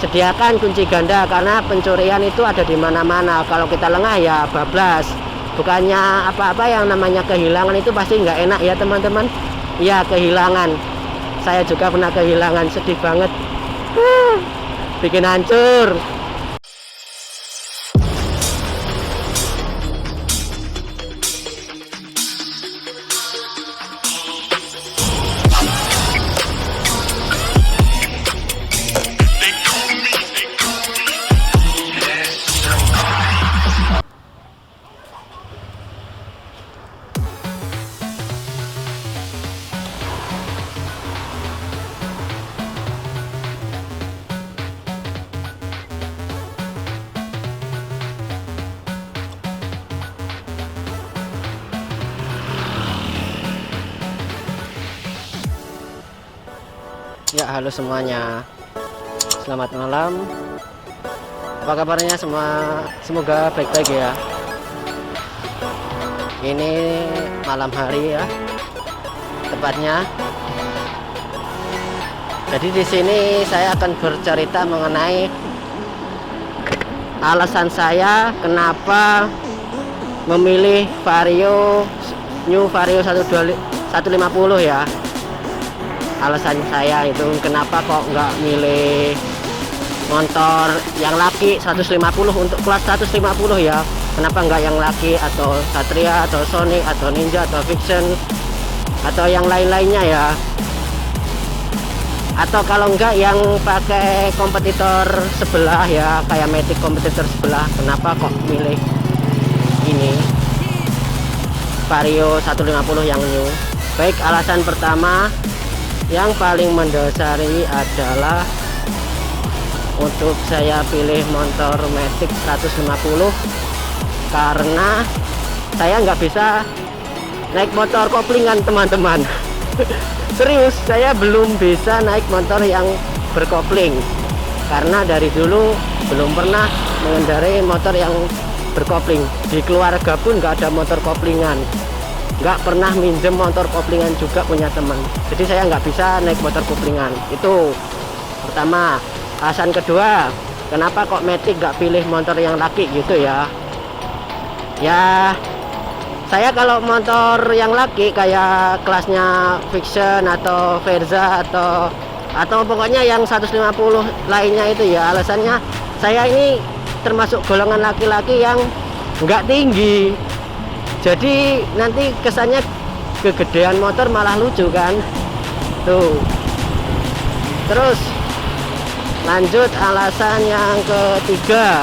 sediakan kunci ganda karena pencurian itu ada di mana-mana. Kalau kita lengah ya bablas. Bukannya apa-apa, yang namanya kehilangan itu pasti nggak enak ya teman-teman. Ya kehilangan. Saya juga pernah kehilangan, sedih banget. Bikin hancur. Ya, halo semuanya. Selamat malam. Apa kabarnya semua? Semoga baik-baik ya. Ini malam hari ya. Tepatnya. Jadi di sini saya akan bercerita mengenai alasan saya kenapa memilih Vario New Vario 150 ya. Alasan saya itu kenapa kok nggak milih motor yang laki 150 untuk kelas 150 ya. Kenapa nggak yang laki atau Satria atau Sonic atau Ninja atau Vision atau yang lain-lainnya ya. Atau kalau enggak yang pakai kompetitor sebelah ya, kayak Matic kompetitor sebelah. Kenapa kok milih ini Vario 150 yang new? Baik, alasan pertama yang paling mendasari adalah untuk saya pilih motor Matic 150 karena saya nggak bisa naik motor koplingan teman-teman. Serius, saya belum bisa naik motor yang berkopling karena dari dulu belum pernah mengendarai motor yang berkopling. Di keluarga pun nggak ada motor koplingan, nggak pernah minjem motor koplingan juga punya teman. Jadi saya nggak bisa naik motor koplingan. Itu pertama. Alasan kedua, kenapa kok Matic nggak pilih motor yang laki gitu ya? Ya, saya kalau motor yang laki kayak kelasnya Vision atau Verza atau pokoknya yang 150 lainnya itu ya, alasannya saya ini termasuk golongan laki-laki yang nggak tinggi. Jadi nanti kesannya kegedean motor malah lucu kan. Tuh. Terus lanjut alasan yang ketiga.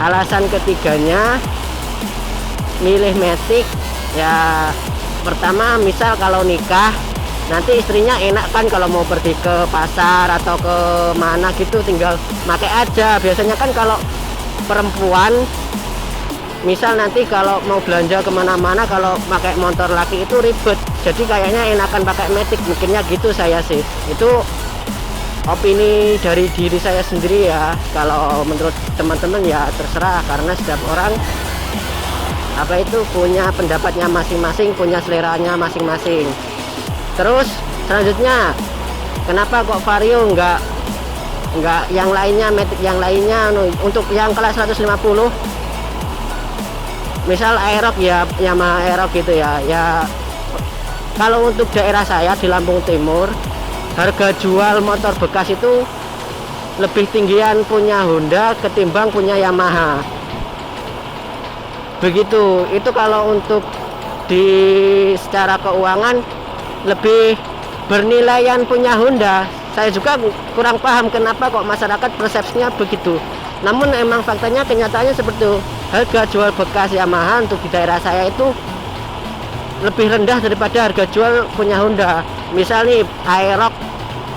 Alasan ketiganya milih Matic ya, pertama misal kalau nikah nanti istrinya enak kan kalau mau pergi ke pasar atau ke mana gitu tinggal pakai aja. Biasanya kan kalau perempuan misal nanti kalau mau belanja kemana-mana kalau pakai motor laki itu ribet, jadi kayaknya enakan pakai Matic, mikirnya gitu saya sih. Itu opini dari diri saya sendiri ya. Kalau menurut teman-teman ya terserah, karena setiap orang apa itu punya pendapatnya masing-masing, punya seleranya masing-masing. Terus selanjutnya, kenapa kok Vario enggak yang lainnya, Matic yang lainnya untuk yang kelas 150? Misal Aerox ya, Yamaha Aerox gitu ya. Ya kalau untuk daerah saya di Lampung Timur, harga jual motor bekas itu lebih tinggian punya Honda ketimbang punya Yamaha. Begitu. Itu kalau untuk di secara keuangan lebih bernilaian punya Honda. Saya juga kurang paham kenapa kok masyarakat persepsinya begitu. Namun emang faktanya, kenyataannya seperti itu. Harga jual bekas Yamaha untuk di daerah saya itu lebih rendah daripada harga jual punya Honda. Misal nih Aerox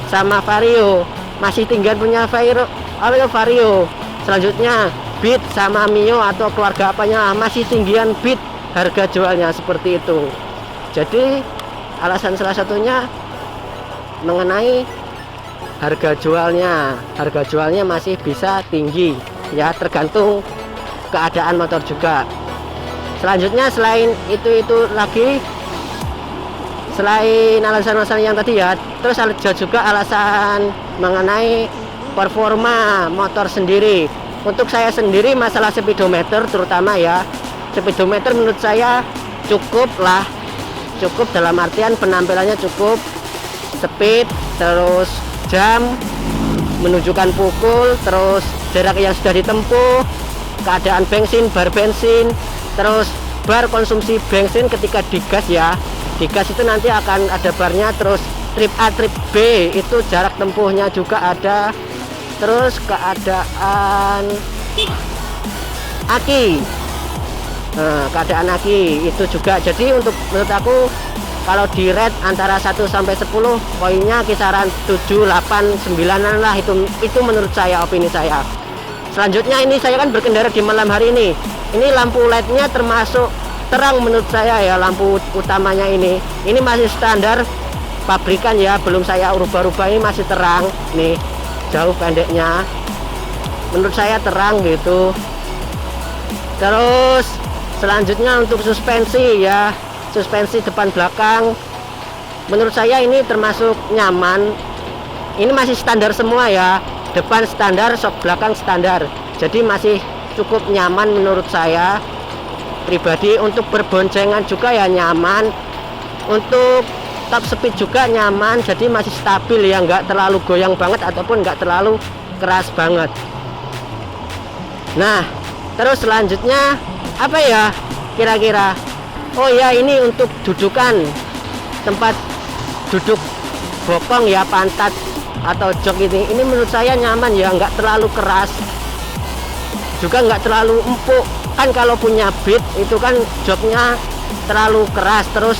sama Vario masih tinggal punya Vario. Selanjutnya Beat sama Mio atau keluarga apanya masih tinggian Beat harga jualnya, seperti itu. Jadi alasan salah satunya mengenai harga jualnya. Harga jualnya masih bisa tinggi ya, tergantung keadaan motor juga. Selanjutnya selain itu lagi, selain alasan-alasan yang tadi ya, terus ada juga alasan mengenai performa motor sendiri. Untuk saya sendiri masalah speedometer terutama ya, speedometer menurut saya cukup lah, cukup dalam artian penampilannya cukup, speed, terus jam menunjukkan pukul, terus jarak yang sudah ditempuh, keadaan bensin, bar bensin, terus bar konsumsi bensin ketika digas ya, digas itu nanti akan ada barnya, terus trip A, trip B itu jarak tempuhnya juga ada, terus keadaan aki, nah, keadaan aki itu juga. Jadi untuk menurut aku kalau di rate antara 1 sampai 10 poinnya kisaran 7, 8, 9 lah, itu menurut saya, opini saya. Selanjutnya ini saya kan berkendara di malam hari ini lampu LED-nya termasuk terang menurut saya ya, lampu utamanya ini masih standar pabrikan ya, belum saya rubah-rubah, ini masih terang nih, jauh pendeknya menurut saya terang gitu. Terus selanjutnya untuk suspensi ya, suspensi depan belakang menurut saya ini termasuk nyaman, ini masih standar semua ya, depan standar, sok belakang standar, jadi masih cukup nyaman menurut saya pribadi. Untuk berboncengan juga ya nyaman, untuk top speed juga nyaman, jadi masih stabil ya, nggak terlalu goyang banget ataupun nggak terlalu keras banget. Nah terus selanjutnya apa ya kira-kira, oh ya ini untuk dudukan, tempat duduk bokong ya, pantat atau jok ini menurut saya nyaman ya, nggak terlalu keras juga nggak terlalu empuk. Kan kalau punya Beat itu kan joknya terlalu keras, terus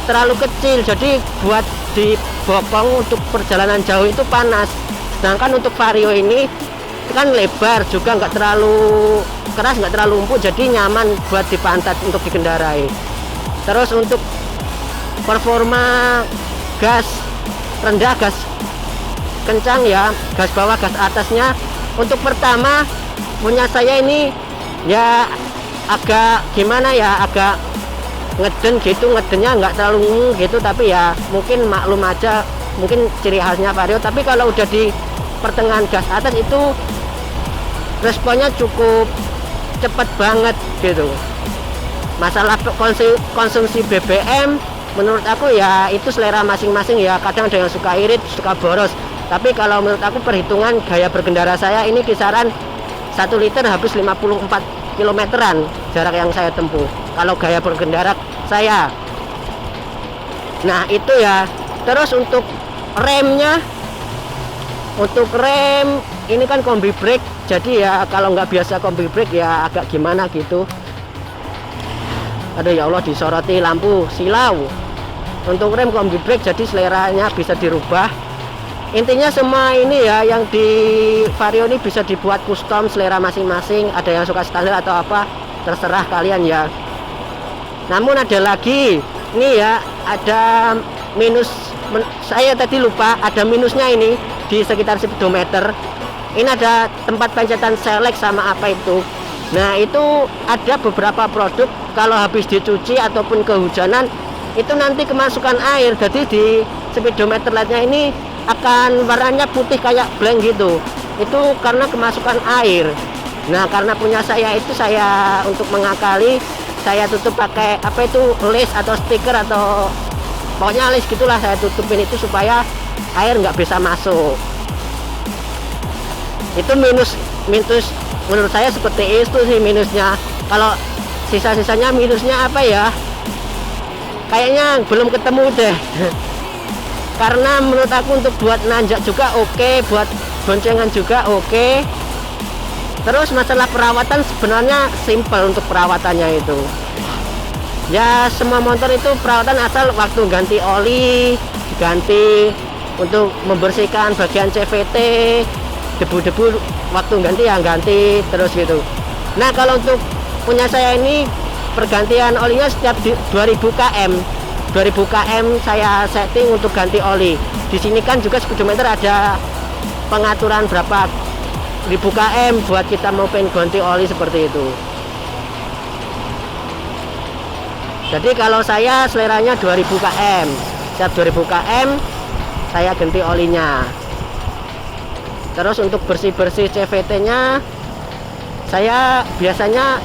terlalu kecil, jadi buat di bokong untuk perjalanan jauh itu panas. Sedangkan untuk Vario ini kan lebar juga, nggak terlalu keras, nggak terlalu empuk, jadi nyaman buat di pantat untuk dikendarai. Terus untuk performa gas rendah, gas kencang ya, gas bawah, gas atasnya, untuk pertama punya saya ini ya agak gimana ya, agak ngeden gitu, ngedennya nggak terlalu gitu, tapi ya mungkin maklum aja, mungkin ciri khasnya Vario. Tapi kalau udah di pertengahan gas atas itu responnya cukup cepet banget gitu. Masalah konsumsi BBM menurut aku ya itu selera masing-masing ya, kadang ada yang suka irit, suka boros, tapi kalau menurut aku perhitungan gaya berkendara saya ini kisaran 1 liter habis 54 kilometeran jarak yang saya tempuh kalau gaya berkendara saya. Nah itu ya. Terus untuk remnya, untuk rem ini kan kombi brake, jadi ya kalau nggak biasa kombi brake ya agak gimana gitu. Aduh ya Allah, disoroti lampu silau. Untuk rem kombi brake jadi seleranya bisa dirubah. Intinya semua ini ya yang di Vario ini bisa dibuat custom selera masing-masing, ada yang suka standar atau apa terserah kalian ya. Namun ada lagi ini ya, ada minus, saya tadi lupa ada minusnya ini di sekitar speedometer. Ini ada tempat pencetan select sama apa itu. Nah itu ada beberapa produk kalau habis dicuci ataupun kehujanan itu nanti kemasukan air, jadi di speedometer lightnya ini akan warnanya putih kayak blank gitu, itu karena kemasukan air. Nah karena punya saya itu, saya untuk mengakali saya tutup pakai apa itu, list atau stiker atau pokoknya list gitulah, saya tutupin itu supaya air nggak bisa masuk. Itu minus menurut saya seperti itu sih minusnya. Kalau sisa-sisanya minusnya apa ya, kayaknya belum ketemu deh. Karena menurut aku untuk buat nanjak juga oke, buat boncengan juga oke. Terus masalah perawatan sebenarnya simple untuk perawatannya itu. Ya semua motor itu perawatan asal waktu ganti oli, diganti, untuk membersihkan bagian CVT, debu-debu waktu ganti ya ganti terus gitu. Nah kalau untuk punya saya ini pergantian olinya setiap 2000 km. 2000 km saya setting untuk ganti oli. Di sini kan juga speedometer ada pengaturan berapa ribu km buat kita mau pengen ganti oli seperti itu. Jadi kalau saya seleranya 2000 km, setiap 2000 km saya ganti olinya. Terus untuk bersih-bersih CVT-nya saya biasanya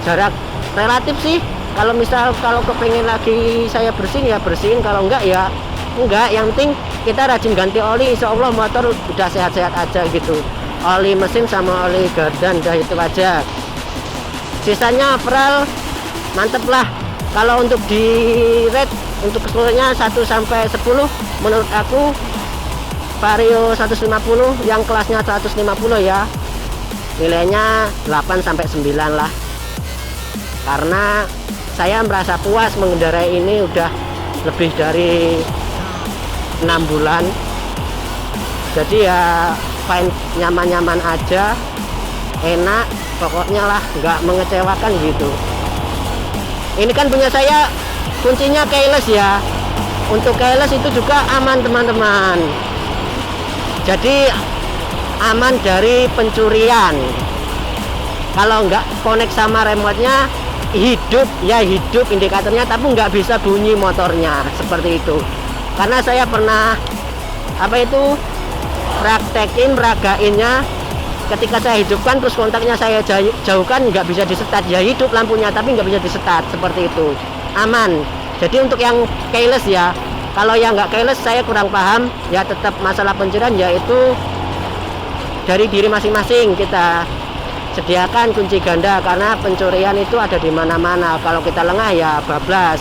jarak relatif sih. Kalau misal kepengen lagi saya bersihin ya bersihin, kalau enggak ya enggak. Yang penting kita rajin ganti oli, insya Allah motor udah sehat-sehat aja gitu. Oli mesin sama oli gardan, udah itu aja. Sisanya overall mantep lah. Kalau untuk di rate untuk keseluruhannya 1 sampai 10, menurut aku Vario 150 yang kelasnya 150 ya, nilainya 8 sampai 9 lah. Karena saya merasa puas mengendarai ini udah lebih dari 6 bulan. Jadi ya fine, nyaman-nyaman aja, enak pokoknya lah, nggak mengecewakan gitu. Ini kan punya saya kuncinya keyless ya. Untuk keyless itu juga aman teman-teman, jadi aman dari pencurian. Kalau nggak connect sama remote-nya hidup ya, hidup indikatornya, tapi nggak bisa bunyi motornya seperti itu. Karena saya pernah praktekin meragainnya, ketika saya hidupkan terus kontaknya saya jauhkan, nggak bisa disetat ya, hidup lampunya tapi nggak bisa disetat seperti itu. Aman. Jadi untuk yang keyless ya, kalau yang nggak keyless saya kurang paham ya. Tetap masalah pencurian yaitu dari diri masing-masing. Kita sediakan kunci ganda karena pencurian itu ada di mana-mana. Kalau kita lengah ya bablas.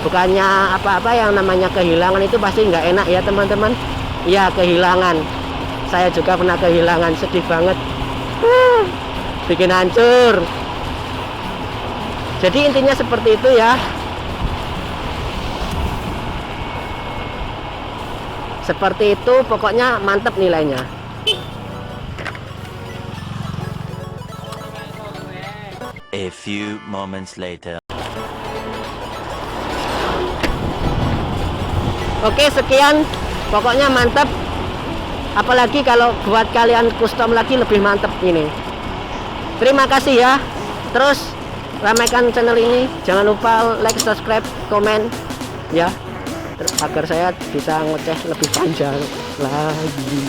Bukannya apa-apa, yang namanya kehilangan itu pasti nggak enak ya teman-teman. Ya kehilangan, saya juga pernah kehilangan, sedih banget, bikin hancur. Jadi intinya seperti itu ya. Seperti itu pokoknya, mantap nilainya. A few moments later. Oke, sekian, pokoknya mantap. Apalagi kalau buat kalian custom lagi lebih mantap ini. Terima kasih ya. Terus ramaikan channel ini, jangan lupa like, subscribe, komen ya, agar saya bisa ngoceh lebih panjang lagi.